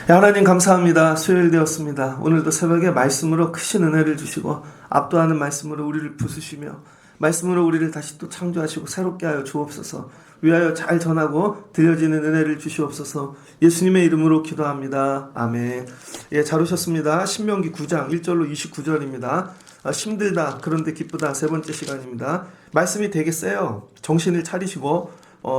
하나님 감사합니다. 수요일 되었습니다. 오늘도 새벽에 말씀으로 크신 은혜를 주시고 압도하는 말씀으로 우리를 부수시며 말씀으로 우리를 다시 또 창조하시고 새롭게 하여 주옵소서. 위하여 잘 전하고 들려지는 은혜를 주시옵소서. 예수님의 이름으로 기도합니다. 아멘. 예, 잘 오셨습니다. 신명기 9장 1절로 29절입니다. 힘들다 그런데 기쁘다 세 번째 시간입니다. 말씀이 되게 세요. 정신을 차리시고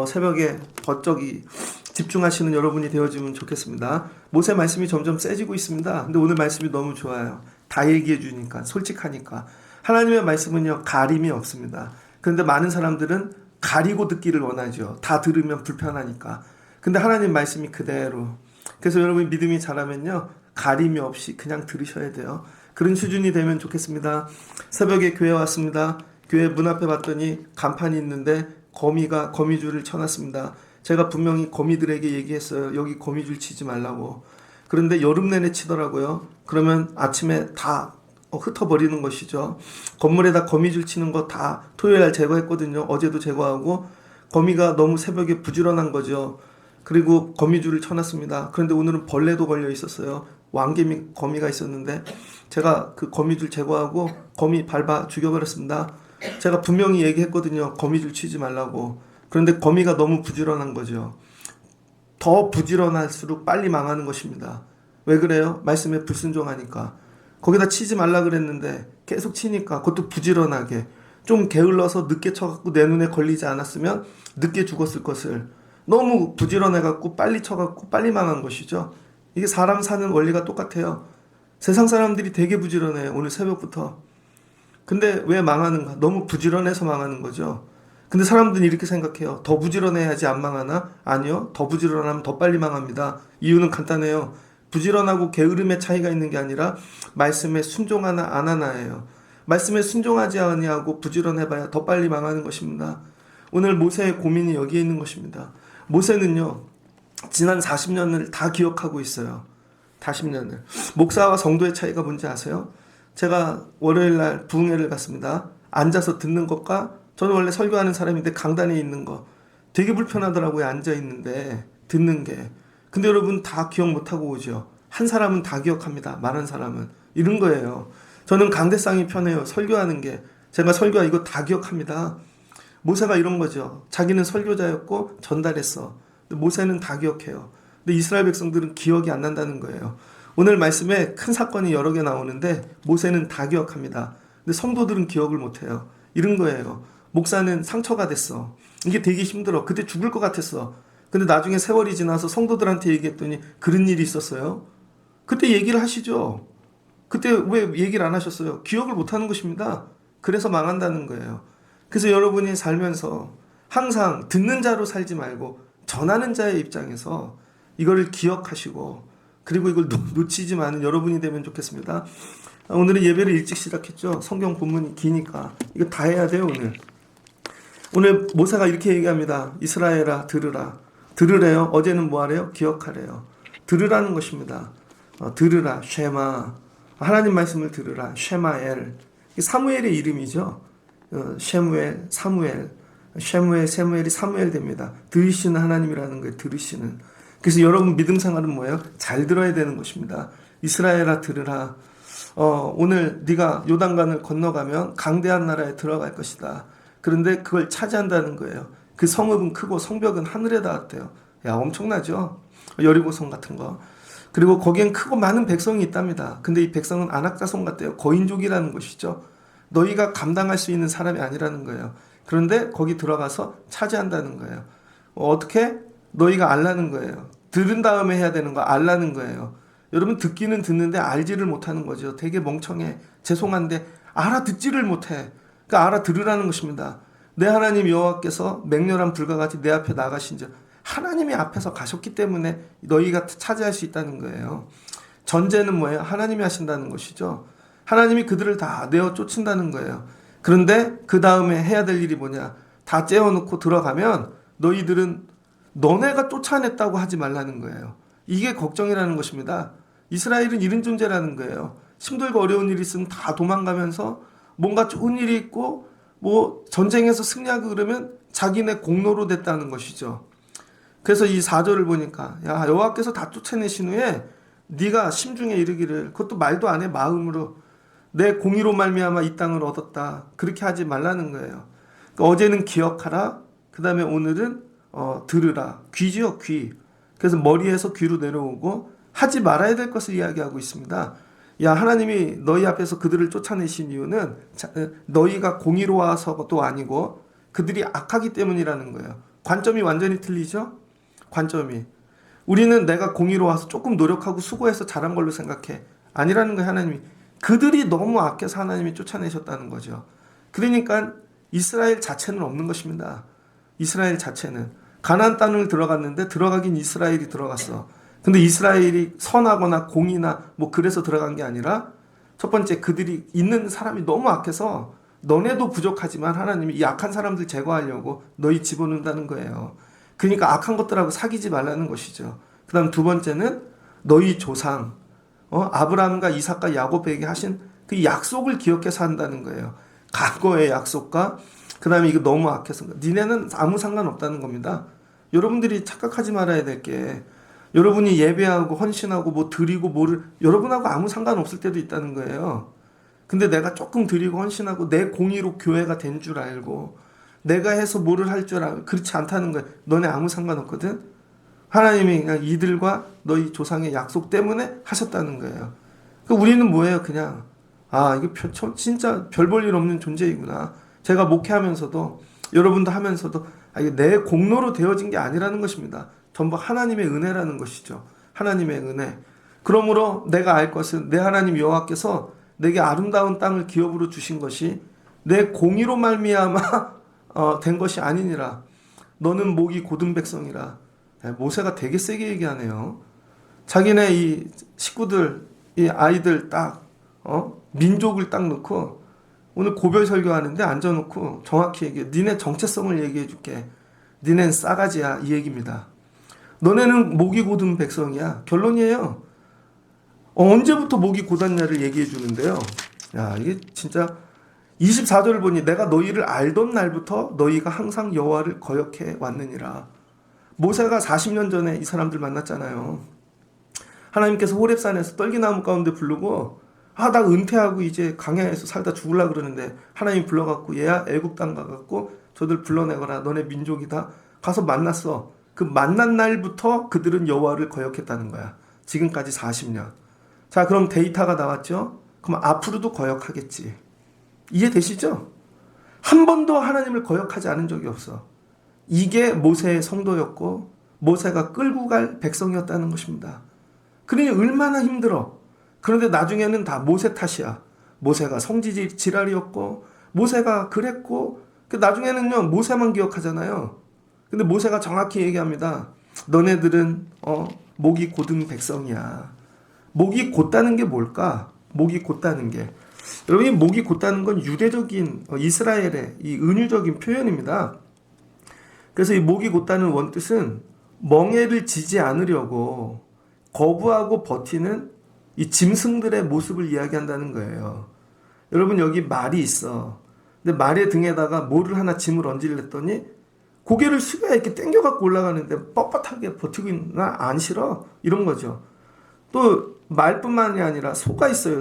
새벽에 번쩍이 집중하시는 여러분이 되어지면 좋겠습니다. 모세 말씀이 점점 세지고 있습니다. 근데 오늘 말씀이 너무 좋아요. 다 얘기해 주니까, 솔직하니까. 하나님의 말씀은요, 가림이 없습니다. 그런데 많은 사람들은 가리고 듣기를 원하죠. 다 들으면 불편하니까. 근데 하나님 말씀이 그대로. 그래서 여러분 믿음이 자라면요, 가림이 없이 그냥 들으셔야 돼요. 그런 수준이 되면 좋겠습니다. 새벽에 교회 왔습니다. 교회 문 앞에 봤더니 간판이 있는데 거미가 거미줄을 쳐놨습니다. 제가 분명히 거미들에게 얘기했어요. 여기 거미줄 치지 말라고. 그런데 여름 내내 치더라고요. 그러면 아침에 다 흩어버리는 것이죠. 건물에다 거미줄 치는 거 다 토요일날 제거했거든요. 어제도 제거하고. 거미가 너무 새벽에 부지런한 거죠. 그리고 거미줄을 쳐놨습니다. 그런데 오늘은 벌레도 걸려 있었어요. 왕개미 거미가 있었는데 제가 그 거미줄 제거하고 거미 밟아 죽여버렸습니다. 제가 분명히 얘기했거든요. 거미줄 치지 말라고. 그런데 거미가 너무 부지런한 거죠. 더 부지런할수록 빨리 망하는 것입니다. 왜 그래요? 말씀에 불순종하니까. 거기다 치지 말라 그랬는데 계속 치니까 그것도 부지런하게 좀 게을러서 늦게 쳐갖고 내 눈에 걸리지 않았으면 늦게 죽었을 것을 너무 부지런해갖고 빨리 쳐갖고 빨리 망한 것이죠. 이게 사람 사는 원리가 똑같아요. 세상 사람들이 되게 부지런해요. 오늘 새벽부터. 근데 왜 망하는가? 너무 부지런해서 망하는 거죠. 근데 사람들은 이렇게 생각해요. 더 부지런해야지 안 망하나? 아니요. 더 부지런하면 더 빨리 망합니다. 이유는 간단해요. 부지런하고 게으름의 차이가 있는 게 아니라 말씀에 순종하나 안 하나예요. 말씀에 순종하지 아니하고 부지런해봐야 더 빨리 망하는 것입니다. 오늘 모세의 고민이 여기에 있는 것입니다. 모세는요, 지난 40년을 다 기억하고 있어요. 40년을. 목사와 성도의 차이가 뭔지 아세요? 제가 월요일날 부흥회를 갔습니다. 앉아서 듣는 것과 저는 원래 설교하는 사람인데 강단에 있는 거 되게 불편하더라고요. 앉아있는데 듣는 게. 근데 여러분 다 기억 못하고 오죠. 한 사람은 다 기억합니다. 말한 사람은. 이런 거예요. 저는 강대상이 편해요. 설교하는 게. 제가 설교하 이거 다 기억합니다. 모세가 이런 거죠. 자기는 설교자였고 전달했어. 근데 모세는 다 기억해요. 근데 이스라엘 백성들은 기억이 안 난다는 거예요. 오늘 말씀에 큰 사건이 여러 개 나오는데 모세는 다 기억합니다. 근데 성도들은 기억을 못해요. 이런 거예요. 목사는 상처가 됐어. 이게 되게 힘들어. 그때 죽을 것 같았어. 근데 나중에 세월이 지나서 성도들한테 얘기했더니 그런 일이 있었어요. 그때 얘기를 하시죠. 그때 왜 얘기를 안 하셨어요? 기억을 못하는 것입니다. 그래서 망한다는 거예요. 그래서 여러분이 살면서 항상 듣는 자로 살지 말고 전하는 자의 입장에서 이거를 기억하시고 그리고 이걸 놓치지 않은 여러분이 되면 좋겠습니다. 오늘은 예배를 일찍 시작했죠. 성경 본문이 기니까 이거 다 해야 돼요. 오늘 모세가 이렇게 얘기합니다. 이스라엘아 들으라. 들으래요. 어제는 뭐 하래요? 기억하래요. 들으라는 것입니다. 들으라. 쉐마. 하나님 말씀을 들으라. 쉐마엘. 사무엘의 이름이죠. 쉐무엘, 사무엘. 쉐무엘, 세무엘이 사무엘 됩니다. 들으시는 하나님이라는 거예요. 들으시는. 그래서 여러분 믿음 생활은 뭐예요? 잘 들어야 되는 것입니다. 이스라엘아 들으라. 오늘 네가 요단강을 건너가면 강대한 나라에 들어갈 것이다. 그런데 그걸 차지한다는 거예요. 그 성읍은 크고 성벽은 하늘에 닿았대요. 야, 엄청나죠? 여리고성 같은 거. 그리고 거기엔 크고 많은 백성이 있답니다. 근데 이 백성은 안악자손 같대요. 거인족이라는 것이죠. 너희가 감당할 수 있는 사람이 아니라는 거예요. 그런데 거기 들어가서 차지한다는 거예요. 어떻게? 너희가 알라는 거예요. 들은 다음에 해야 되는 거 알라는 거예요. 여러분 듣기는 듣는데 알지를 못하는 거죠. 되게 멍청해. 죄송한데 알아듣지를 못해. 그러니까 알아들으라는 것입니다. 내 하나님 여호와께서 맹렬한 불과 같이 내 앞에 나가신 즉 하나님이 앞에서 가셨기 때문에 너희가 차지할 수 있다는 거예요. 전제는 뭐예요? 하나님이 하신다는 것이죠. 하나님이 그들을 다 내어 쫓는다는 거예요. 그런데 그 다음에 해야 될 일이 뭐냐? 다 째어놓고 들어가면 너희들은 너네가 쫓아냈다고 하지 말라는 거예요. 이게 걱정이라는 것입니다. 이스라엘은 이런 존재라는 거예요. 힘들고 어려운 일이 있으면 다 도망가면서 뭔가 좋은 일이 있고 뭐 전쟁에서 승리하고 그러면 자기네 공로로 됐다는 것이죠. 그래서 이 4절을 보니까 야 여호와께서 다 쫓아내신 후에 네가 심중에 이르기를 그것도 말도 안 해 마음으로 내 공의로 말미암아 이 땅을 얻었다 그렇게 하지 말라는 거예요. 그러니까 어제는 기억하라 그 다음에 오늘은 들으라 귀지요 귀. 그래서 머리에서 귀로 내려오고 하지 말아야 될 것을 이야기하고 있습니다. 야 하나님이 너희 앞에서 그들을 쫓아내신 이유는 너희가 공의로워서도 아니고 그들이 악하기 때문이라는 거예요. 관점이 완전히 틀리죠? 관점이. 우리는 내가 공의로워서 조금 노력하고 수고해서 잘한 걸로 생각해. 아니라는 거예요. 하나님이. 그들이 너무 악해서 하나님이 쫓아내셨다는 거죠. 그러니까 이스라엘 자체는 없는 것입니다. 이스라엘 자체는. 가나안 땅을 들어갔는데 들어가긴 이스라엘이 들어갔어. 근데 이스라엘이 선하거나 공의나 뭐 그래서 들어간 게 아니라 첫 번째 그들이 있는 사람이 너무 악해서 너네도 부족하지만 하나님이 이 악한 사람들 제거하려고 너희 집어넣는다는 거예요. 그러니까 악한 것들하고 사귀지 말라는 것이죠. 그 다음 두 번째는 너희 조상 아브라함과 이삭과 야곱에게 하신 그 약속을 기억해서 한다는 거예요. 과거의 약속과 그 다음에 이거 너무 악해서 니네는 아무 상관없다는 겁니다. 여러분들이 착각하지 말아야 될 게 여러분이 예배하고 헌신하고 뭐 드리고 뭐를 여러분하고 아무 상관없을 때도 있다는 거예요. 근데 내가 조금 드리고 헌신하고 내 공의로 교회가 된 줄 알고 내가 해서 뭐를 할 줄 알고 그렇지 않다는 거예요. 너네 아무 상관없거든. 하나님이 그냥 이들과 너희 조상의 약속 때문에 하셨다는 거예요. 그러니까 우리는 뭐예요? 그냥 이게 진짜 별 볼 일 없는 존재이구나. 제가 목회하면서도 여러분도 하면서도 이게 내 공로로 되어진 게 아니라는 것입니다. 전부 하나님의 은혜라는 것이죠. 하나님의 은혜. 그러므로 내가 알 것은 내 하나님 여호와께서 내게 아름다운 땅을 기업으로 주신 것이 내 공의로 말미암아 된 것이 아니니라. 너는 목이 곧은 백성이라. 모세가 되게 세게 얘기하네요. 자기네 이 식구들, 이 아이들 딱 민족을 딱 놓고 오늘 고별 설교하는데 앉아놓고 정확히 얘기해. 니네 정체성을 얘기해 줄게. 니넨 싸가지야 이 얘기입니다. 너네는 목이 곧은 백성이야. 결론이에요. 언제부터 목이 곧았냐를 얘기해 주는데요. 야 이게 진짜 24절을 보니 내가 너희를 알던 날부터 너희가 항상 여호와를 거역해 왔느니라. 모세가 40년 전에 이 사람들 만났잖아요. 하나님께서 호렙산에서 떨기나무 가운데 부르고 나 은퇴하고 이제 광야에서 살다 죽으려고 그러는데 하나님 불러갖고 얘야 애굽 땅 가갖고 저들 불러내거라. 너네 민족이다. 가서 만났어. 그 만난 날부터 그들은 여호와를 거역했다는 거야. 지금까지 40년. 자 그럼 데이터가 나왔죠. 그럼 앞으로도 거역하겠지. 이해되시죠? 한 번도 하나님을 거역하지 않은 적이 없어. 이게 모세의 성도였고 모세가 끌고 갈 백성이었다는 것입니다. 그러니 얼마나 힘들어. 그런데 나중에는 다 모세 탓이야. 모세가 성지 지랄이었고 모세가 그랬고 나중에는요 모세만 기억하잖아요. 근데 모세가 정확히 얘기합니다. 너네들은 목이 곧은 백성이야. 목이 곧다는 게 뭘까? 목이 곧다는 게 여러분이 목이 곧다는 건 유대적인 이스라엘의 이 은유적인 표현입니다. 그래서 이 목이 곧다는 원뜻은 멍에를 지지 않으려고 거부하고 버티는 이 짐승들의 모습을 이야기한다는 거예요. 여러분 여기 말이 있어. 근데 말의 등에다가 뭐를 하나 짐을 얹으려했더니 고개를 숙여야 이렇게 당겨갖고 올라가는데 뻣뻣하게 버티고 있나? 안 싫어? 이런 거죠. 또 말뿐만이 아니라 소가 있어요.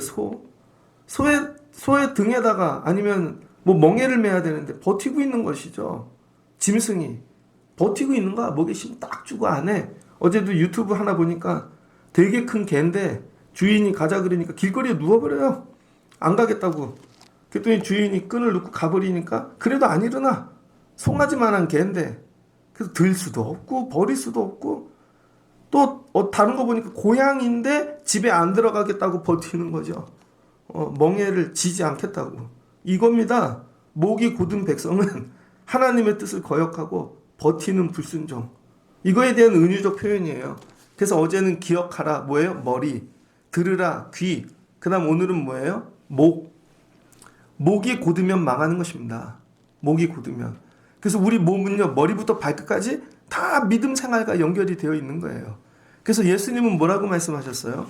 소의 등에다가 아니면 뭐 멍에를 매야 되는데 버티고 있는 것이죠. 짐승이 버티고 있는 거야. 목에 힘 딱 주고 안 해. 어제도 유튜브 하나 보니까 되게 큰 개인데 주인이 가자 그러니까 길거리에 누워버려요. 안 가겠다고. 그랬더니 주인이 끈을 놓고 가버리니까 그래도 안 일어나. 송아지만한 개인데 그래서 들 수도 없고 버릴 수도 없고 또 다른 거 보니까 고양인데 집에 안 들어가겠다고 버티는 거죠. 멍에를 지지 않겠다고. 이겁니다. 목이 곧은 백성은 하나님의 뜻을 거역하고 버티는 불순종. 이거에 대한 은유적 표현이에요. 그래서 어제는 기억하라 뭐예요? 머리. 들으라 귀. 그 다음 오늘은 뭐예요? 목이 곧으면 망하는 것입니다. 목이 곧으면. 그래서 우리 몸은요 머리부터 발끝까지 다 믿음 생활과 연결이 되어 있는 거예요. 그래서 예수님은 뭐라고 말씀하셨어요?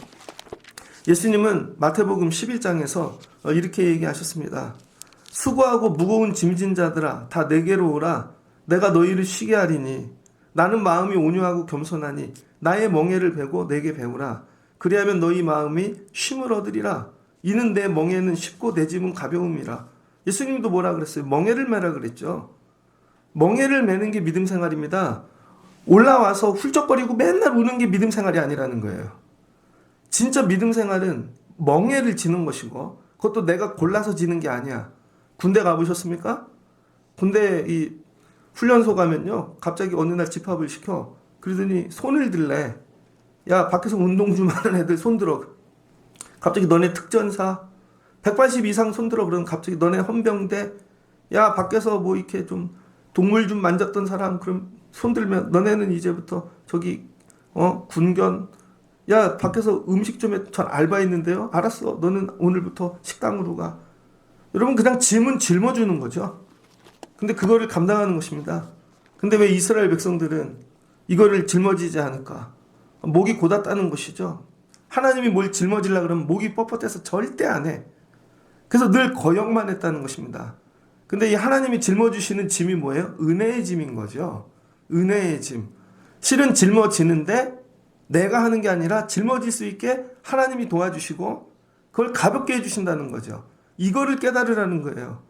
예수님은 마태복음 11장에서 이렇게 얘기하셨습니다. 수고하고 무거운 짐진 자들아 다 내게로 오라. 내가 너희를 쉬게 하리니. 나는 마음이 온유하고 겸손하니 나의 멍에를 베고 내게 배우라. 그리하면 너희 마음이 쉼을 얻으리라. 이는 내 멍에는 쉽고 내 짐은 가벼움이라. 예수님도 뭐라 그랬어요? 멍에를 매라 그랬죠. 멍에를 매는 게 믿음 생활입니다. 올라와서 훌쩍거리고 맨날 우는 게 믿음 생활이 아니라는 거예요. 진짜 믿음 생활은 멍에를 지는 것이고, 그것도 내가 골라서 지는 게 아니야. 군대 가보셨습니까? 군대 이 훈련소 가면요, 갑자기 어느 날 집합을 시켜. 그러더니 손을 들래. 야, 밖에서 운동 좀 하는 애들 손 들어. 갑자기 너네 특전사 180 이상 손 들어. 그러면 갑자기 너네 헌병대. 야, 밖에서 뭐 이렇게 좀 동물 좀 만졌던 사람 그럼 손 들면 너네는 이제부터 저기 군견. 야, 밖에서 음식 좀 해. 전 알바했는데요. 알았어. 너는 오늘부터 식당으로 가. 여러분, 그냥 짐은 짊어주는 거죠. 근데 그거를 감당하는 것입니다. 근데 왜 이스라엘 백성들은 이거를 짊어지지 않을까? 목이 고닫다는 것이죠. 하나님이 뭘 짊어지려고 그러면 목이 뻣뻣해서 절대 안 해. 그래서 늘 거역만 했다는 것입니다. 근데 이 하나님이 짊어주시는 짐이 뭐예요? 은혜의 짐인 거죠. 은혜의 짐. 실은 짊어지는데 내가 하는 게 아니라 짊어질 수 있게 하나님이 도와주시고 그걸 가볍게 해주신다는 거죠. 이거를 깨달으라는 거예요.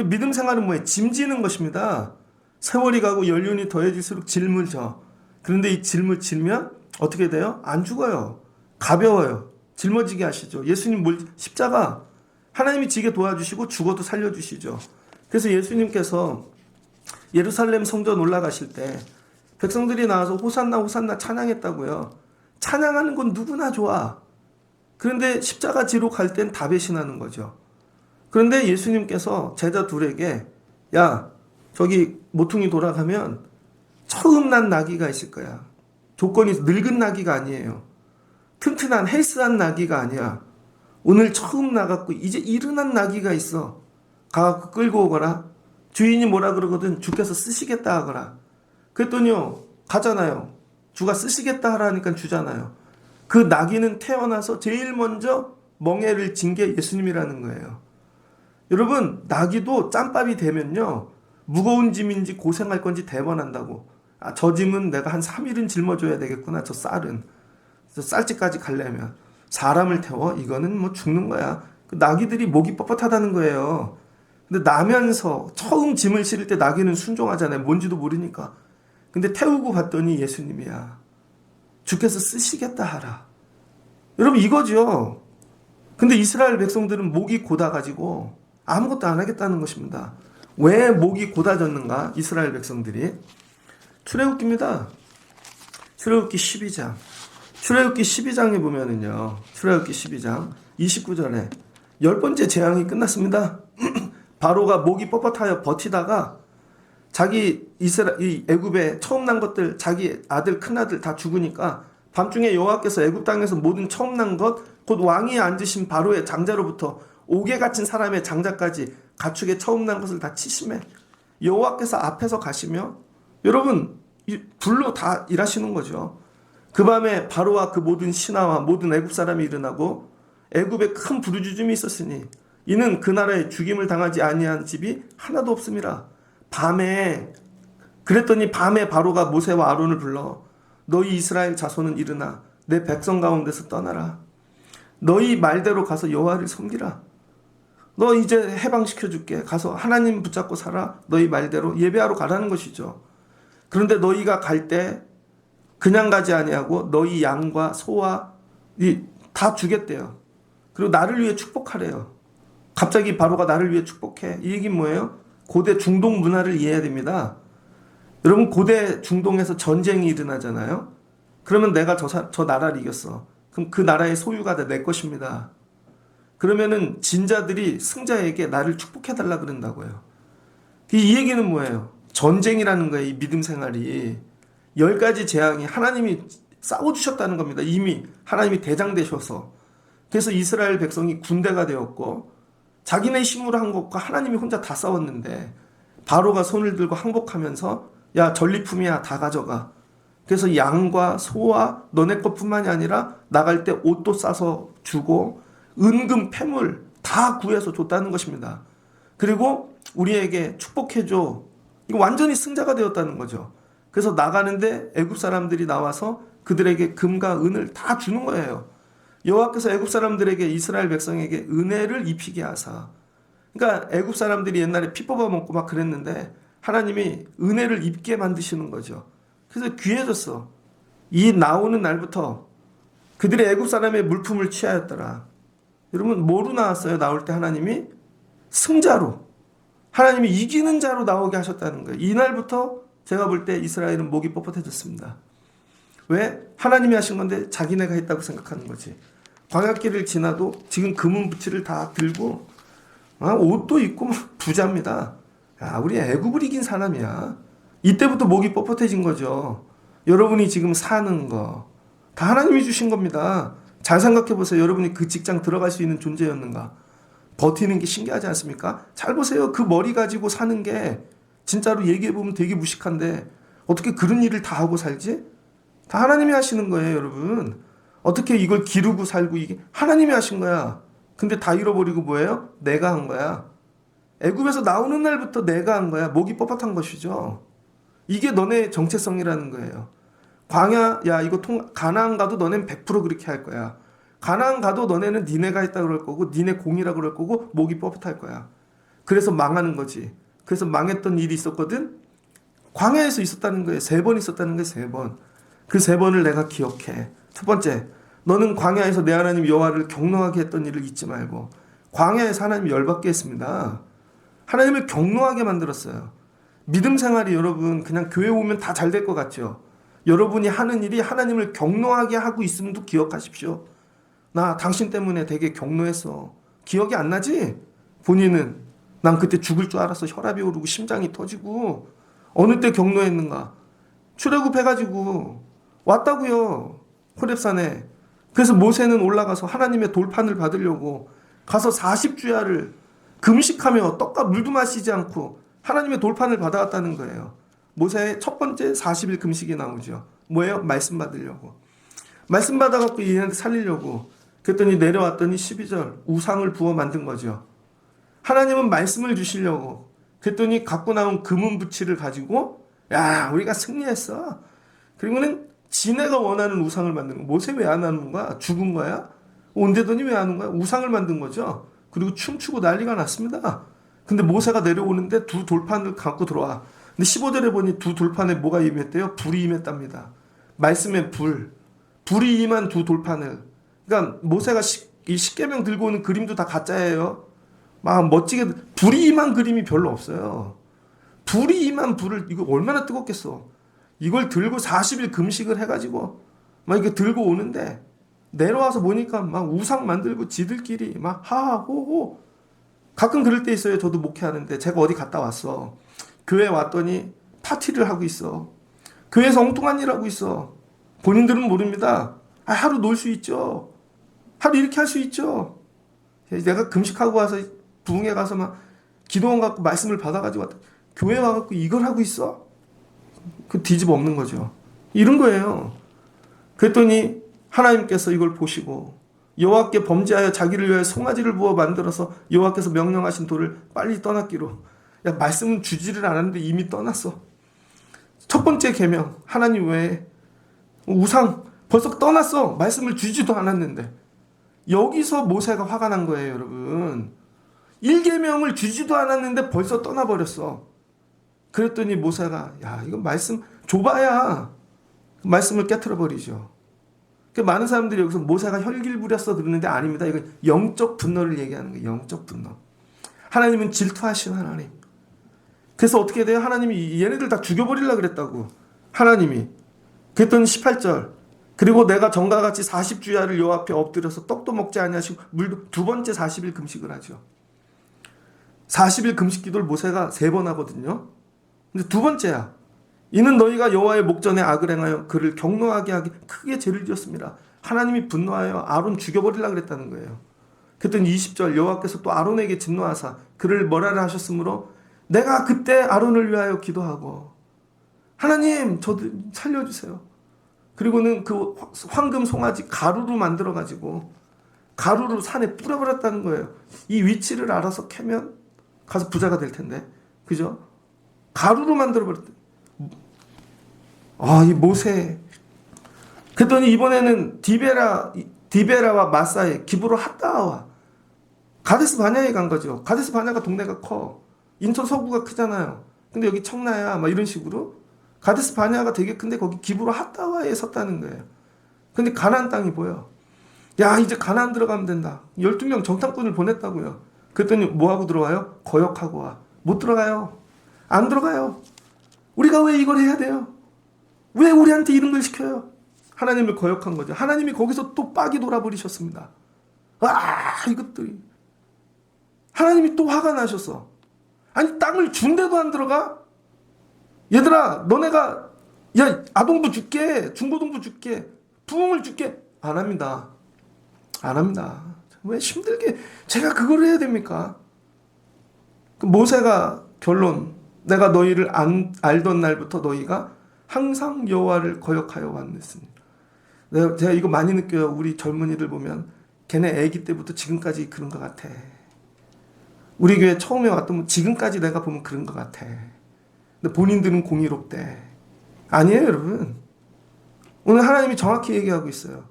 믿음 생활은 뭐예요? 짐지는 것입니다. 세월이 가고 연륜이 더해질수록 짐을 져. 그런데 이 짐을 지면 어떻게 돼요? 안 죽어요. 가벼워요. 짊어지게 하시죠. 예수님 십자가 하나님이 지게 도와주시고 죽어도 살려주시죠. 그래서 예수님께서 예루살렘 성전 올라가실 때 백성들이 나와서 호산나 호산나 찬양했다고요. 찬양하는 건 누구나 좋아. 그런데 십자가 지로 갈 땐 다 배신하는 거죠. 그런데 예수님께서 제자 둘에게 야, 저기 모퉁이 돌아가면 처음 난 나귀가 있을 거야. 조건이 늙은 나귀가 아니에요. 튼튼한 헬스한 나귀가 아니야. 오늘 처음 나갔고 이제 일어난 나귀가 있어. 가갖고 끌고 오거라. 주인이 뭐라 그러거든 주께서 쓰시겠다 하거라. 그랬더니요, 가잖아요. 주가 쓰시겠다 하라니까 주잖아요. 그 나귀는 태어나서 제일 먼저 멍에를 진 게 예수님이라는 거예요. 여러분, 나귀도 짬밥이 되면요, 무거운 짐인지 고생할 건지 대번한다고. 아, 저 짐은 내가 한 3일은 짊어줘야 되겠구나. 저 쌀은. 쌀집까지 가려면 사람을 태워? 이거는 뭐 죽는 거야. 그 나귀들이 목이 뻣뻣하다는 거예요. 근데 나면서 처음 짐을 실을 때 나귀는 순종하잖아요. 뭔지도 모르니까. 근데 태우고 봤더니 예수님이야. 주께서 쓰시겠다 하라. 여러분, 이거죠. 근데 이스라엘 백성들은 목이 고다가지고 아무것도 안 하겠다는 것입니다. 왜 목이 고다졌는가? 이스라엘 백성들이. 출애굽기입니다. 출애굽기 12장. 출애굽기 12장에 보면은요. 출애굽기 12장 29절에 10번째 재앙이 끝났습니다. 바로가 목이 뻣뻣하여 버티다가 자기 이 애굽에 처음 난 것들, 자기 아들 큰아들 다 죽으니까 밤중에 여호와께서 애굽 땅에서 모든 처음 난 것, 곧 왕위에 앉으신 바로의 장자로부터 옥에 갇힌 사람의 장자까지 가축의 처음 난 것을 다 치심해. 여호와께서 앞에서 가시며, 여러분, 불로 다 일하시는 거죠. 그 밤에 바로와 그 모든 신하와 모든 애굽 사람이 일어나고 애굽에 큰 부르짖음이 있었으니 이는 그 나라에 죽임을 당하지 아니한 집이 하나도 없음이라. 그랬더니 밤에 바로가 모세와 아론을 불러 너희 이스라엘 자손은 일어나 내 백성 가운데서 떠나라. 너희 말대로 가서 여호와를 섬기라. 너 이제 해방시켜줄게. 가서 하나님 붙잡고 살아. 너희 말대로 예배하러 가라는 것이죠. 그런데 너희가 갈 때 그냥 가지 아니하고 너희 양과 소와 다 주겠대요. 그리고 나를 위해 축복하래요. 갑자기 바로가 나를 위해 축복해. 이 얘기는 뭐예요? 고대 중동 문화를 이해해야 됩니다. 여러분, 고대 중동에서 전쟁이 일어나잖아요. 그러면 내가 저 나라를 이겼어. 그럼 그 나라의 소유가 다 내 것입니다. 그러면은 진자들이 승자에게 나를 축복해달라 그런다고요. 이 얘기는 뭐예요? 전쟁이라는 거예요. 이 믿음 생활이. 10가지 재앙이 하나님이 싸워주셨다는 겁니다. 이미 하나님이 대장 되셔서. 그래서 이스라엘 백성이 군대가 되었고 자기네 힘으로 한 것과 하나님이 혼자 다 싸웠는데 바로가 손을 들고 항복하면서 야, 전리품이야, 다 가져가. 그래서 양과 소와 너네 것뿐만이 아니라 나갈 때 옷도 싸서 주고 은금 패물 다 구해서 줬다는 것입니다. 그리고 우리에게 축복해줘. 이거 완전히 승자가 되었다는 거죠. 그래서 나가는데 애굽 사람들이 나와서 그들에게 금과 은을 다 주는 거예요. 여호와께서 애굽 사람들에게 이스라엘 백성에게 은혜를 입히게 하사. 그러니까 애굽 사람들이 옛날에 피 뽑아 먹고 막 그랬는데 하나님이 은혜를 입게 만드시는 거죠. 그래서 귀해졌어. 이 나오는 날부터 그들의 애굽 사람의 물품을 취하였더라. 여러분 뭐로 나왔어요? 나올 때 하나님이 승자로, 하나님이 이기는 자로 나오게 하셨다는 거예요. 이날부터 제가 볼 때 이스라엘은 목이 뻣뻣해졌습니다. 왜? 하나님이 하신 건데 자기네가 했다고 생각하는 거지. 광야길을 지나도 지금 금은 부치를 다 들고 옷도 입고 부자입니다. 야, 우리 애굽을 이긴 사람이야. 이때부터 목이 뻣뻣해진 거죠. 여러분이 지금 사는 거 다 하나님이 주신 겁니다. 잘 생각해 보세요. 여러분이 그 직장 들어갈 수 있는 존재였는가? 버티는 게 신기하지 않습니까? 잘 보세요. 그 머리 가지고 사는 게 진짜로 얘기해 보면 되게 무식한데 어떻게 그런 일을 다 하고 살지? 다 하나님이 하시는 거예요, 여러분. 어떻게 이걸 기르고 살고 이게 하나님이 하신 거야. 근데 다 잃어버리고 뭐예요? 내가 한 거야. 애굽에서 나오는 날부터 내가 한 거야. 목이 뻣뻣한 것이죠. 이게 너네 정체성이라는 거예요. 광야, 야 이거 가나안 가도 너네는 100% 그렇게 할 거야. 가나안 가도 너네는 니네가 했다 그럴 거고 니네 공이라 그럴 거고 목이 뻣뻣할 거야. 그래서 망하는 거지. 그래서 망했던 일이 있었거든. 광야에서 있었다는 거예요. 3번 있었다는 거예요. 3번. 그 3번을 내가 기억해. 첫 번째, 너는 광야에서 내 하나님 여호와를 경노하게 했던 일을 잊지 말고. 광야에서 하나님이 열받게 했습니다. 하나님을 경노하게 만들었어요. 믿음 생활이 여러분 그냥 교회 오면 다 잘 될 것 같죠. 여러분이 하는 일이 하나님을 경노하게 하고 있음도 기억하십시오. 나 당신 때문에 되게 경노했어. 기억이 안 나지? 본인은 난 그때 죽을 줄 알았어. 혈압이 오르고 심장이 터지고. 어느 때 경노했는가? 출애굽해가지고 왔다고요. 호렙산에. 그래서 모세는 올라가서 하나님의 돌판을 받으려고 가서 40주야를 금식하며 떡과 물도 마시지 않고 하나님의 돌판을 받아왔다는 거예요. 모세의 첫 번째 40일 금식이 나오죠. 뭐예요? 말씀 받으려고. 말씀 받아갖고 얘네들 살리려고. 그랬더니 내려왔더니 12절 우상을 부어 만든 거죠. 하나님은 말씀을 주시려고. 그랬더니 갖고 나온 금은 부치를 가지고 야 우리가 승리했어. 그리고는 지네가 원하는 우상을 만든 거. 모세 왜 안 하는 거야? 죽은 거야? 온대더니 왜 하는 거야? 우상을 만든 거죠. 그리고 춤추고 난리가 났습니다. 근데 모세가 내려오는데 2 돌판을 갖고 들어와. 근데 15절에 보니 2 돌판에 뭐가 임했대요? 불이 임했답니다. 말씀의 불. 불이 임한 2 돌판을. 그러니까 모세가 이 십계명 들고 오는 그림도 다 가짜예요. 막 멋지게 불이 임한 그림이 별로 없어요. 불이 임한 불을 이거 얼마나 뜨겁겠어. 이걸 들고 40일 금식을 해가지고 막 이렇게 들고 오는데 내려와서 보니까 막 우상 만들고 지들끼리 막 하하호호. 가끔 그럴 때 있어요. 저도 목회하는데 제가 어디 갔다 왔어. 교회 왔더니 파티를 하고 있어. 교회에서 엉뚱한 일 하고 있어. 본인들은 모릅니다. 하루 놀 수 있죠. 하루 이렇게 할 수 있죠. 내가 금식하고 와서 부흥회 가서 막 기도원 갖고 말씀을 받아가지고 왔다. 교회 와갖고 이걸 하고 있어? 그 뒤집어 엎는 거죠. 이런 거예요. 그랬더니 하나님께서 이걸 보시고 여호와께 범죄하여 자기를 위하여 송아지를 부어 만들어서 여호와께서 명령하신 돌을 빨리 떠났기로. 야 말씀은 주지를 않았는데 이미 떠났어. 첫 번째 계명 하나님 외에 우상 벌써 떠났어. 말씀을 주지도 않았는데. 여기서 모세가 화가 난 거예요, 여러분. 1계명을 주지도 않았는데 벌써 떠나버렸어. 그랬더니 모세가 야 이거 말씀 좁아야 말씀을 깨트려 버리죠. 많은 사람들이 여기서 모세가 혈기를 부렸어 그러는데 아닙니다. 이건 영적 분노를 얘기하는 거예요. 영적 분노. 하나님은 질투하신 하나님. 그래서 어떻게 돼요? 하나님이 얘네들 다 죽여버리려고 그랬다고. 하나님이. 그랬더니 18절. 그리고 내가 전과 같이 40주야를 여호와 앞에 엎드려서 떡도 먹지 아니하시고 물도 2번째 40일 금식을 하죠. 40일 금식 기도를 모세가 3번 하거든요. 근데 2번째야. 이는 너희가 여호와의 목전에 악을 행하여 그를 경노하게 하기 크게 죄를 지었습니다. 하나님이 분노하여 아론 죽여버리려고 그랬다는 거예요. 그랬더니 20절 여호와께서 또 아론에게 진노하사 그를 뭐라를 하셨으므로 내가 그때 아론을 위하여 기도하고 하나님 저도 살려주세요. 그리고는 그 황금 송아지 가루로 만들어가지고 가루로 산에 뿌려버렸다는 거예요. 이 위치를 알아서 캐면 가서 부자가 될 텐데. 그죠? 가루로 만들어버렸다. 이 모세. 그랬더니 이번에는 디베라와 마사에 기브로 핫다와 가데스 바냐에 간 거죠. 가데스 바냐가 동네가 커. 인천 서구가 크잖아요. 근데 여기 청라야 막 이런 식으로 가데스 바냐가 되게 큰데 거기 기브로 핫다와에 섰다는 거예요. 근데 가나안 땅이 보여. 야, 이제 가나안 들어가면 된다. 12명 정탐꾼을 보냈다고요. 그랬더니 뭐하고 들어와요? 거역하고 와. 못 들어가요. 안 들어가요. 우리가 왜 이걸 해야 돼요? 왜 우리한테 이런 걸 시켜요? 하나님을 거역한 거죠. 하나님이 거기서 또 빡이 돌아버리셨습니다. 이것들이. 하나님이 또 화가 나셨어. 아니, 땅을 준데도 안 들어가? 얘들아, 너네가, 야, 아동부 줄게, 중고등부 줄게, 부흥을 줄게. 안 합니다. 안 합니다. 왜 힘들게 제가 그걸 해야 됩니까? 모세가 결론, 내가 너희를 알던 날부터 너희가 항상 여호와를 거역하여 왔느니라. 제가 이거 많이 느껴요. 우리 젊은이들 보면 걔네 아기 때부터 지금까지 그런 것 같아. 우리 교회 처음에 왔던 지금까지 내가 보면 그런 것 같아. 근데 본인들은 공의롭대. 아니에요, 여러분. 오늘 하나님이 정확히 얘기하고 있어요.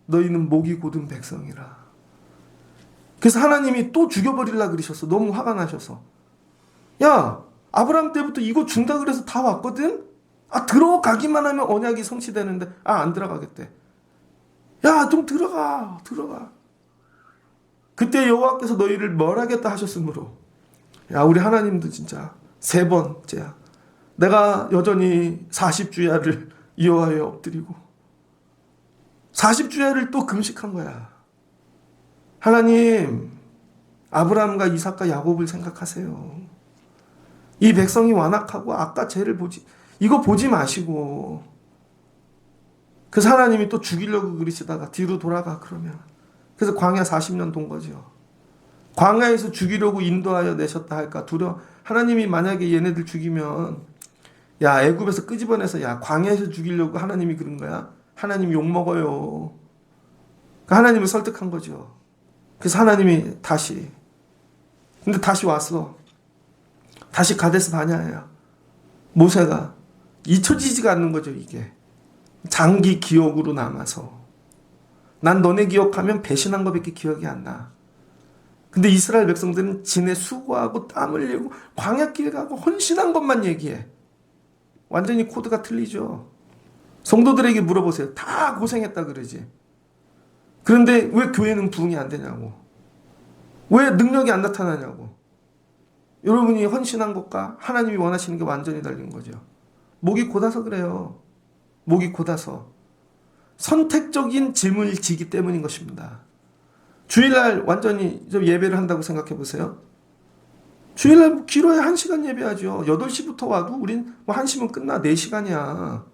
너희는 목이 곧은 백성이라. 그래서 하나님이 또 죽여버리려고 그러셨어. 너무 화가 나셔서. 야, 아브라함 때부터 이거 준다 그래서 다 왔거든? 들어가기만 하면 언약이 성취되는데, 안 들어가겠대. 야, 좀 들어가. 그때 여호와께서 너희를 멸하겠다 하셨으므로, 야, 우리 하나님도 진짜 3번째야. 내가 여전히 40주야를 여호와에 엎드리고 40주야를 또 금식한 거야. 하나님, 아브라함과 이삭과 야곱을 생각하세요. 이 백성이 완악하고 아까 죄를 이거 보지 마시고. 그래서 하나님이 또 죽이려고 그러시다가 뒤로 돌아가 그러면. 그래서 광야 40년 돈 거죠. 광야에서 죽이려고 인도하여 내셨다 할까 두려워. 하나님이 만약에 얘네들 죽이면, 야, 애굽에서 끄집어내서, 야, 광야에서 죽이려고 하나님이 그런 거야? 하나님 욕먹어요. 하나님을 설득한 거죠. 그래서 하나님이 근데 다시 왔어. 다시 가데스 바냐야. 모세가 잊혀지지가 않는 거죠, 이게. 장기 기억으로 남아서. 난 너네 기억하면 배신한 거밖에 기억이 안 나. 근데 이스라엘 백성들은 지네 수고하고 땀 흘리고 광야길 가고 헌신한 것만 얘기해. 완전히 코드가 틀리죠. 성도들에게 물어보세요. 다 고생했다 그러지. 그런데 왜 교회는 부흥이 안 되냐고. 왜 능력이 안 나타나냐고. 여러분이 헌신한 것과 하나님이 원하시는 게 완전히 달린 거죠. 목이 곧아서 그래요. 목이 곧아서. 선택적인 짐을 지기 때문인 것입니다. 주일날 완전히 좀 예배를 한다고 생각해 보세요. 주일날 길어야 1시간 예배하죠. 8시부터 와도 우린 1시면 끝나. 4시간이야.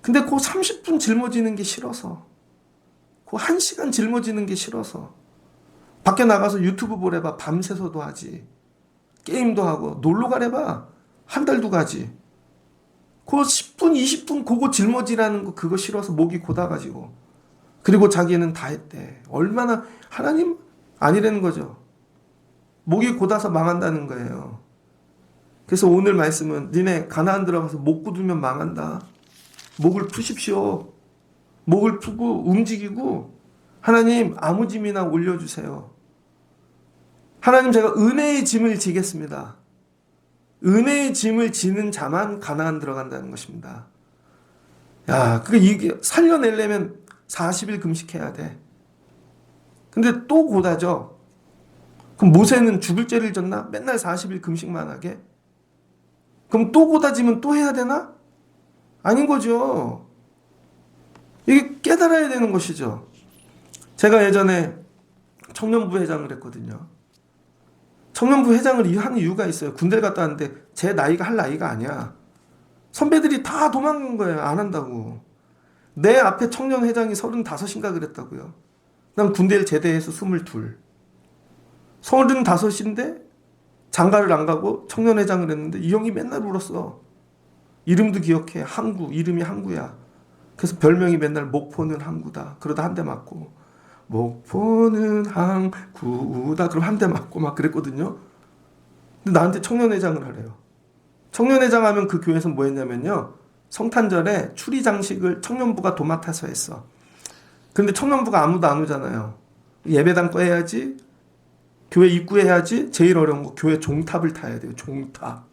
근데 그 30분 짊어지는 게 싫어서, 그 1시간 짊어지는 게 싫어서 밖에 나가서 유튜브 보래봐. 밤새서도 하지. 게임도 하고 놀러 가래봐. 한 달도 가지. 그 10분 20분 그거 짊어지라는 거 그거 싫어서 목이 곧아가지고. 그리고 자기는 다 했대. 얼마나 하나님 아니라는 거죠. 목이 곧아서 망한다는 거예요. 그래서 오늘 말씀은 니네 가나안 들어가서 목 굳으면 망한다. 목을 푸십시오. 목을 푸고 움직이고 하나님 아무 짐이나 올려주세요. 하나님 제가 은혜의 짐을 지겠습니다. 은혜의 짐을 지는 자만 가나안 들어간다는 것입니다. 야, 이게 살려내려면 40일 금식해야 돼. 근데 또 고다죠. 그럼 모세는 죽을 죄를 졌나? 맨날 40일 금식만 하게? 그럼 또 고다지면 또 해야 되나? 아닌 거죠. 이게 깨달아야 되는 것이죠. 제가 예전에 청년부 회장을 했거든요. 청년부 회장을 한 이유가 있어요. 군대를 갔다 왔는데 제 나이가 할 나이가 아니야. 선배들이 다 도망간 거예요. 안 한다고. 내 앞에 청년 회장이 35인가 그랬다고요. 난 군대를 제대해서 22. 35인데 장가를 안 가고 청년 회장을 했는데 이 형이 맨날 울었어. 이름도 기억해. 항구. 이름이 항구야. 그래서 별명이 맨날 목포는 항구다. 그러다 한 대 맞고, 목포는 항구다. 그럼 한 대 맞고 막 그랬거든요. 근데 나한테 청년회장을 하래요. 청년회장 하면 그 교회에서 뭐 했냐면요, 성탄절에 추리 장식을 청년부가 도맡아서 했어. 근데 청년부가 아무도 안 오잖아요. 예배당 거 해야지, 교회 입구에 해야지. 제일 어려운 거 교회 종탑을 타야 돼요. 종탑.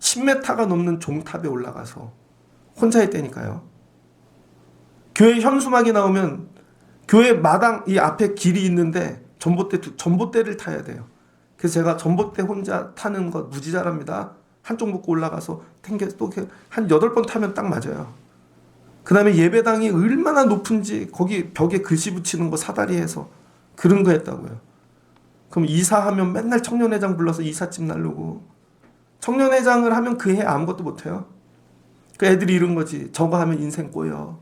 10m가 넘는 종탑에 올라가서 혼자 했다니까요. 교회 현수막이 나오면 교회 마당 이 앞에 길이 있는데 전봇대를 타야 돼요. 그래서 제가 전봇대 혼자 타는 거 무지 잘합니다. 한쪽 묶고 올라가서 탱겨 또 한 8번 타면 딱 맞아요. 그 다음에 예배당이 얼마나 높은지 거기 벽에 글씨 붙이는 거 사다리에서 그런 거 했다고요. 그럼 이사하면 맨날 청년회장 불러서 이삿짐 날르고, 청년회장을 하면 그 해 아무것도 못해요. 그 애들이 이런 거지. 저거 하면 인생 꼬여.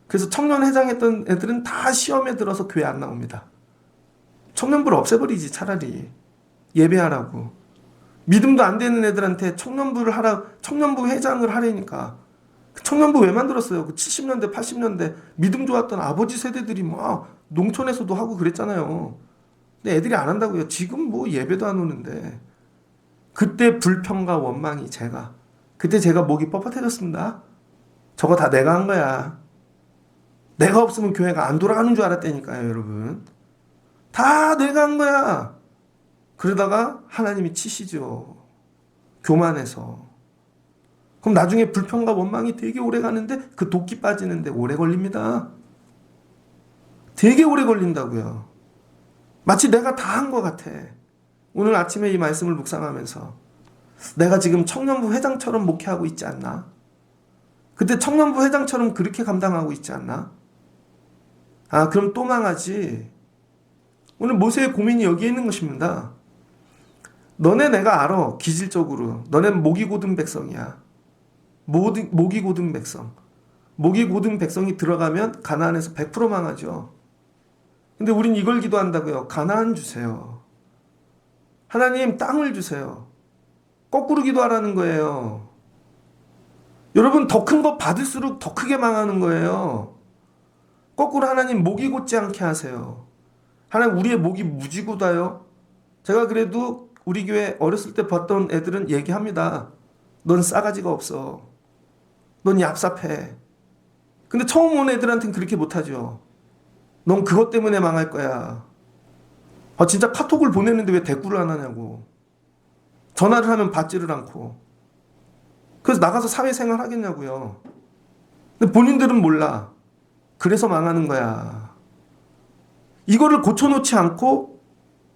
그래서 청년회장 했던 애들은 다 시험에 들어서 교회 안 나옵니다. 청년부를 없애버리지 차라리. 예배하라고. 믿음도 안 되는 애들한테 청년부 회장을 하라니까. 청년부 왜 만들었어요? 그 70년대, 80년대 믿음 좋았던 아버지 세대들이 막 농촌에서도 하고 그랬잖아요. 근데 애들이 안 한다고요. 지금 뭐 예배도 안 오는데. 그때 불평과 원망이 그때 제가 목이 뻣뻣해졌습니다. 저거 다 내가 한 거야. 내가 없으면 교회가 안 돌아가는 줄 알았다니까요, 여러분. 다 내가 한 거야. 그러다가 하나님이 치시죠. 교만해서. 그럼 나중에 불평과 원망이 되게 오래 가는데 그 도끼 빠지는데 오래 걸립니다. 되게 오래 걸린다고요. 마치 내가 다 한 것 같아. 오늘 아침에 이 말씀을 묵상하면서 내가 지금 청년부 회장처럼 목회하고 있지 않나? 그때 청년부 회장처럼 그렇게 감당하고 있지 않나? 아, 그럼 또 망하지. 오늘 모세의 고민이 여기에 있는 것입니다. 너네 내가 알아. 기질적으로. 너네는 목이 고든 백성이야. 목이 고든 백성. 목이 고든 백성이 들어가면 가나안에서 100% 망하죠. 근데 우린 이걸 기도한다고요. 가나안 주세요. 하나님 땅을 주세요. 거꾸로 기도하라는 거예요. 여러분 더 큰 거 받을수록 더 크게 망하는 거예요. 거꾸로 하나님 목이 곧지 않게 하세요. 하나님 우리의 목이 무지 곧아요. 제가 그래도 우리 교회 어렸을 때 봤던 애들은 얘기합니다. 넌 싸가지가 없어. 넌 얍삽해. 근데 처음 온 애들한테는 그렇게 못하죠. 넌 그것 때문에 망할 거야. 아, 진짜 카톡을 보내는데 왜 대꾸를 안 하냐고. 전화를 하면 받지를 않고. 그래서 나가서 사회생활 하겠냐고요. 근데 본인들은 몰라. 그래서 망하는 거야. 이거를 고쳐놓지 않고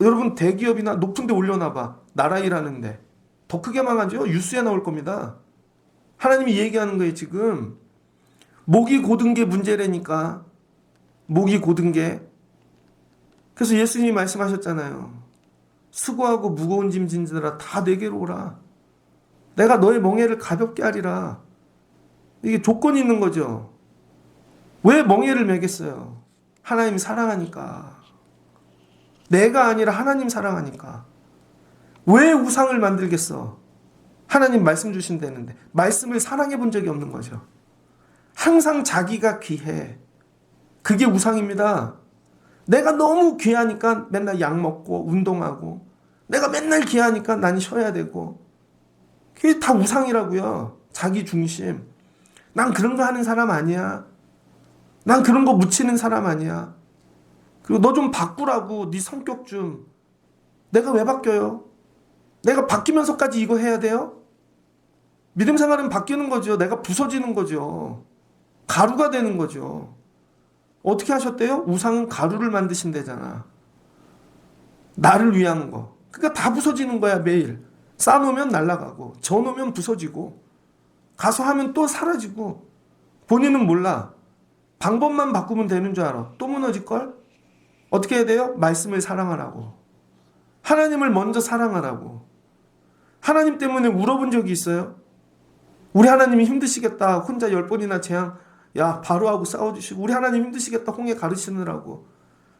여러분 대기업이나 높은 데 올려놔봐. 나라 일하는데. 더 크게 망하죠. 뉴스에 나올 겁니다. 하나님이 얘기하는 거예요 지금. 목이 고든 게 문제라니까. 목이 고든 게. 그래서 예수님이 말씀하셨잖아요. 수고하고 무거운 짐 진들아 다 내게로 오라. 내가 너의 멍에를 가볍게 하리라. 이게 조건이 있는 거죠. 왜 멍에를 매겠어요? 하나님 사랑하니까. 내가 아니라 하나님 사랑하니까. 왜 우상을 만들겠어? 하나님 말씀 주신다는데 말씀을 사랑해 본 적이 없는 거죠. 항상 자기가 귀해. 그게 우상입니다. 내가 너무 귀하니까 맨날 약 먹고 운동하고, 내가 맨날 귀하니까 난 쉬어야 되고, 그게 다 우상이라고요. 자기 중심. 난 그런 거 하는 사람 아니야. 난 그런 거 묻히는 사람 아니야. 그리고 너 좀 바꾸라고. 네 성격 좀. 내가 왜 바뀌어요? 내가 바뀌면서까지 이거 해야 돼요? 믿음 생활은 바뀌는 거죠. 내가 부서지는 거죠. 가루가 되는 거죠. 어떻게 하셨대요? 우상은 가루를 만드신대잖아. 나를 위한 거. 그러니까 다 부서지는 거야 매일. 쌓아놓으면 날아가고 져놓으면 부서지고 가서 하면 또 사라지고. 본인은 몰라. 방법만 바꾸면 되는 줄 알아. 또 무너질걸? 어떻게 해야 돼요? 말씀을 사랑하라고. 하나님을 먼저 사랑하라고. 하나님 때문에 울어본 적이 있어요? 우리 하나님이 힘드시겠다. 혼자 10번이나 재앙 바로하고 싸워주시고, 우리 하나님 힘드시겠다. 홍해 가르치느라고.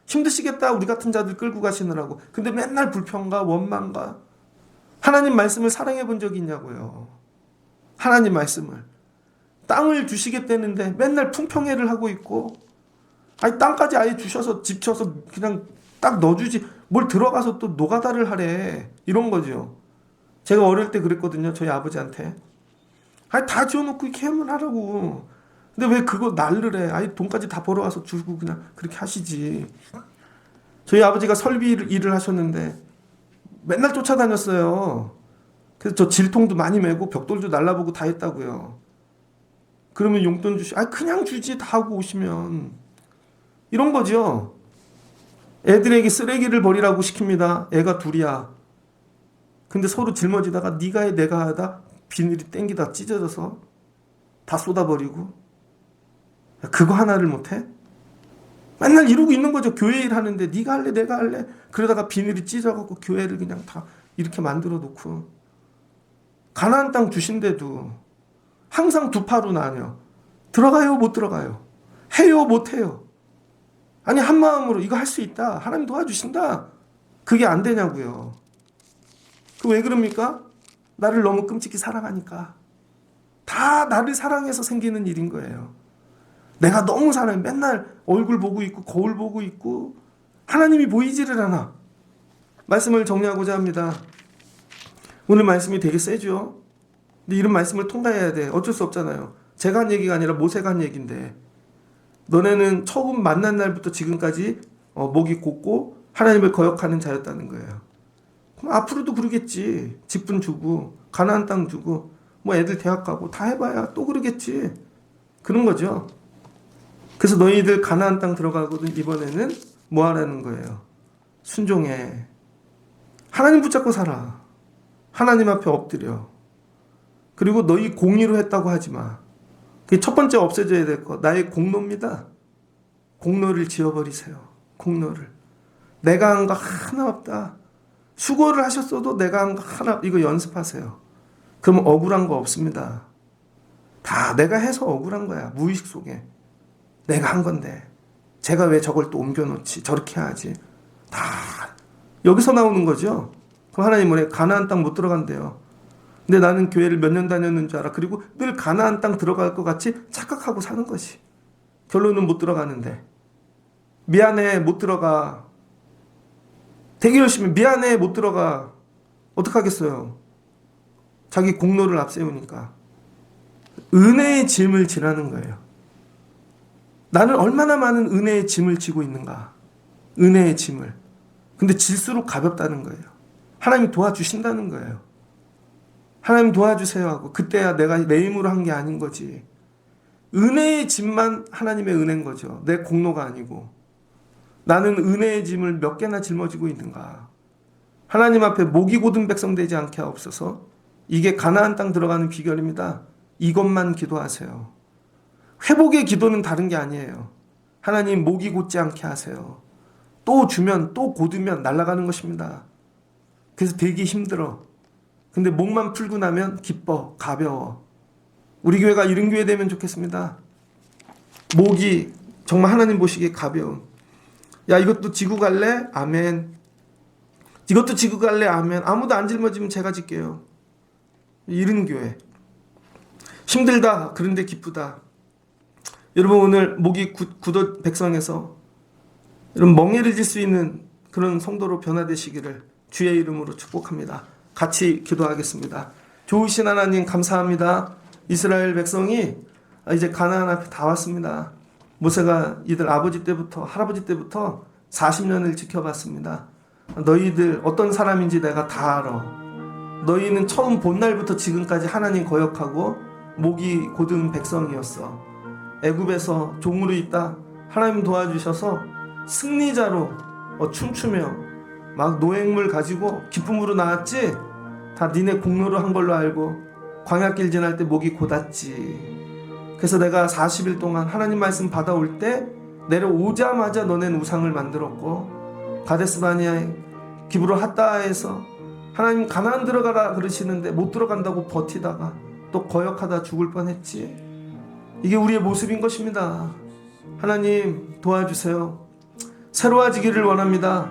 힘드시겠다. 우리 같은 자들 끌고 가시느라고. 근데 맨날 불평과 원망과. 하나님 말씀을 사랑해 본 적이 있냐고요. 하나님 말씀을. 땅을 주시겠다는데 맨날 풍평회를 하고 있고, 아니 땅까지 아예 주셔서 집 쳐서 그냥 딱 넣어주지 뭘 들어가서 또 노가다를 하래, 이런 거죠. 제가 어릴 때 그랬거든요. 저희 아버지한테. 아니 다 지어놓고 이렇게 하면 하라고. 근데 왜 그거 날를 해? 아니 돈까지 다 벌어와서 주고 그냥 그렇게 하시지. 저희 아버지가 설비 일을 하셨는데 맨날 쫓아다녔어요. 그래서 저 질통도 많이 메고 벽돌도 날라보고 다 했다고요. 그러면 용돈 아니 그냥 주지, 다 하고 오시면. 이런 거죠. 애들에게 쓰레기를 버리라고 시킵니다. 애가 둘이야. 근데 서로 짊어지다가 네가 해 내가 하다 비닐이 땡기다 찢어져서 다 쏟아버리고, 그거 하나를 못해? 맨날 이러고 있는 거죠. 교회 일 하는데 네가 할래 내가 할래 그러다가 비닐이 찢어갖고 교회를 그냥 다 이렇게 만들어 놓고, 가나안 땅 주신데도 항상 두 파로 나뉘어. 들어가요 못 들어가요, 해요 못 해요. 아니 한 마음으로 이거 할 수 있다, 하나님 도와주신다, 그게 안 되냐고요. 그 왜 그럽니까? 나를 너무 끔찍히 사랑하니까. 다 나를 사랑해서 생기는 일인 거예요. 내가 너무 사랑해. 맨날 얼굴 보고 있고 거울 보고 있고 하나님이 보이지를 않아. 말씀을 정리하고자 합니다. 오늘 말씀이 되게 세죠. 근데 이런 말씀을 통과해야 돼. 어쩔 수 없잖아요. 제가 한 얘기가 아니라 모세가 한 얘기인데, 너네는 처음 만난 날부터 지금까지 목이 곧고 하나님을 거역하는 자였다는 거예요. 그럼 앞으로도 그러겠지. 집분 주고 가나안 땅 주고 뭐 애들 대학 가고 다 해봐야 또 그러겠지. 그런 거죠. 그래서 너희들 가나안 땅 들어가거든. 이번에는 뭐 하라는 거예요? 순종해. 하나님 붙잡고 살아. 하나님 앞에 엎드려. 그리고 너희 공의로 했다고 하지 마. 그게 첫 번째 없애져야 될 거. 나의 공로입니다. 공로를 지워버리세요. 공로를. 내가 한 거 하나 없다. 수고를 하셨어도 내가 한 거 하나, 이거 연습하세요. 그럼 억울한 거 없습니다. 다 내가 해서 억울한 거야. 무의식 속에. 내가 한 건데 제가 왜 저걸 또 옮겨놓지, 저렇게 하지. 다 여기서 나오는 거죠. 그럼 하나님 뭐래? 가나안 땅 못 들어간대요. 근데 나는 교회를 몇 년 다녔는 줄 알아. 그리고 늘 가나안 땅 들어갈 것 같이 착각하고 사는 거지. 결론은 못 들어가는데. 미안해 못 들어가. 되게 열심히 미안해 못 들어가. 어떡하겠어요. 자기 공로를 앞세우니까. 은혜의 짐을 지라는 거예요. 나는 얼마나 많은 은혜의 짐을 지고 있는가. 은혜의 짐을. 근데 질수록 가볍다는 거예요. 하나님이 도와주신다는 거예요. 하나님 도와주세요 하고, 그때야 내가 내 힘으로 한 게 아닌 거지. 은혜의 짐만 하나님의 은혜인 거죠. 내 공로가 아니고. 나는 은혜의 짐을 몇 개나 짊어지고 있는가. 하나님 앞에 목이 곧은 백성 되지 않게 하옵소서. 이게 가나안 땅 들어가는 비결입니다. 이것만 기도하세요. 회복의 기도는 다른 게 아니에요. 하나님 목이 곧지 않게 하세요. 또 주면 또 곧으면 날아가는 것입니다. 그래서 되게 힘들어. 근데 목만 풀고 나면 기뻐, 가벼워. 우리 교회가 이런 교회 되면 좋겠습니다. 목이 정말 하나님 보시기에 가벼운. 야 이것도 지고 갈래? 아멘. 이것도 지고 갈래? 아멘. 아무도 안 짊어지면 제가 질게요. 이런 교회. 힘들다. 그런데 기쁘다. 여러분 오늘 목이 굳어 백성에서 여러분 멍에를 질 수 있는 그런 성도로 변화되시기를 주의 이름으로 축복합니다. 같이 기도하겠습니다. 좋으신 하나님 감사합니다. 이스라엘 백성이 이제 가나안 앞에 다 왔습니다. 모세가 이들 아버지 때부터 할아버지 때부터 40년을 지켜봤습니다. 너희들 어떤 사람인지 내가 다 알아. 너희는 처음 본 날부터 지금까지 하나님 거역하고 목이 곧은 백성이었어. 애굽에서 종으로 있다 하나님 도와주셔서 승리자로 춤추며 막 노획물 가지고 기쁨으로 나왔지. 다 니네 공로로 한 걸로 알고 광야길 지날 때 목이 곧았지. 그래서 내가 40일 동안 하나님 말씀 받아올 때 내려오자마자 너넨 우상을 만들었고, 가데스바니아에 기브로 핫다에서 하나님 가나안 들어가라 그러시는데 못 들어간다고 버티다가 또 거역하다 죽을 뻔했지. 이게 우리의 모습인 것입니다. 하나님 도와주세요. 새로워지기를 원합니다.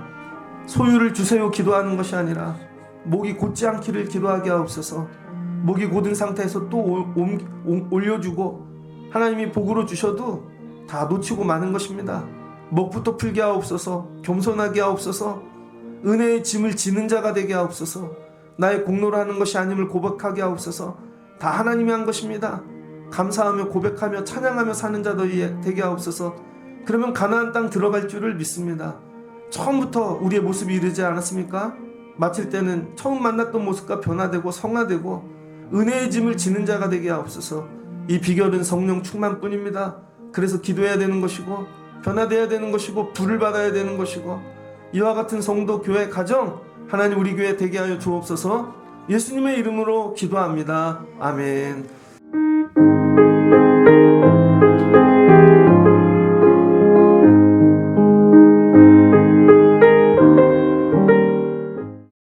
소유를 주세요 기도하는 것이 아니라 목이 곧지 않기를 기도하게 하옵소서. 목이 고든 상태에서 또 올려주고 하나님이 복으로 주셔도 다 놓치고 마는 것입니다. 목부터 풀게 하옵소서. 겸손하게 하옵소서. 은혜의 짐을 지는 자가 되게 하옵소서. 나의 공로로 하는 것이 아님을 고백하게 하옵소서. 다 하나님이 한 것입니다. 감사하며 고백하며 찬양하며 사는 자들이 되게 하옵소서. 그러면 가나안 땅 들어갈 줄을 믿습니다. 처음부터 우리의 모습이 이르지 않았습니까? 마칠 때는 처음 만났던 모습과 변화되고 성화되고 은혜의 짐을 지는 자가 되게 하옵소서. 이 비결은 성령 충만뿐입니다. 그래서 기도해야 되는 것이고 변화되어야 되는 것이고 불을 받아야 되는 것이고 이와 같은 성도, 교회, 가정 하나님 우리 교회 되게 하여 주옵소서. 예수님의 이름으로 기도합니다. 아멘.